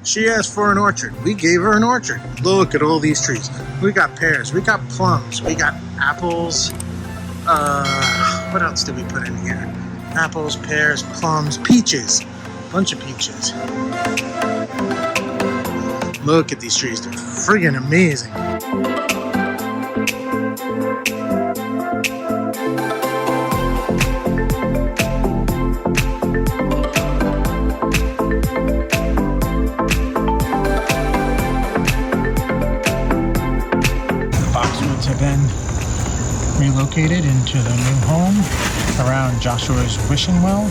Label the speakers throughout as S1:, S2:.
S1: She asked for an orchard. We gave her an orchard. Look at all these trees. We got pears, we got plums, we got apples. What else did we put in here? Apples, pears, plums, peaches. Bunch of peaches. Look at these trees. They're friggin' amazing. Have been relocated into the new home around Joshua's wishing well.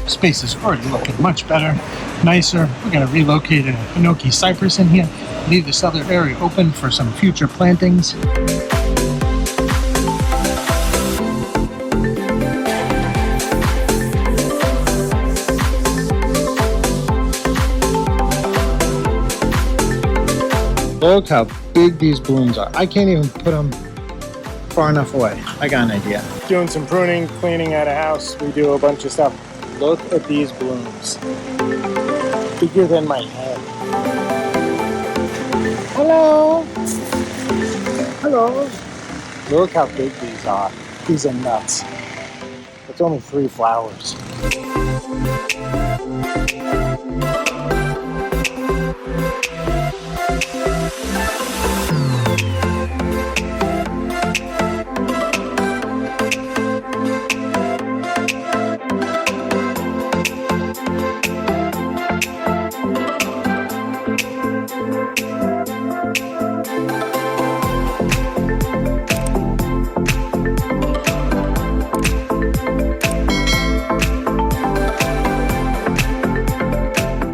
S1: Space is already looking much better, nicer. We're going to relocate a Hinoki cypress in here, leave this other area open for some future plantings. Look how big these blooms are. I can't even put them far enough away. I got an idea. Doing some pruning, cleaning out a house. We do a bunch of stuff. Look at these blooms. Bigger than my head. Hello. Hello. Look how big these are. These are nuts. It's only 3 flowers.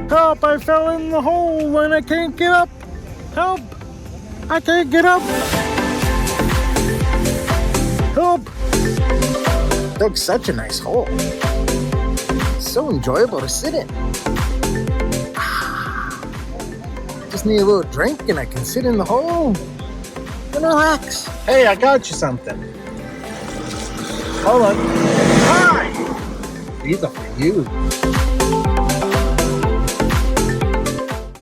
S1: Help, I fell in the hole and I can't get up. Help, I can't get up. Help. Dug such a nice hole. So enjoyable to sit in. Just need a little drink and I can sit in the hole and relax. Hey, I got you something. Hold on. Hi! These are for you.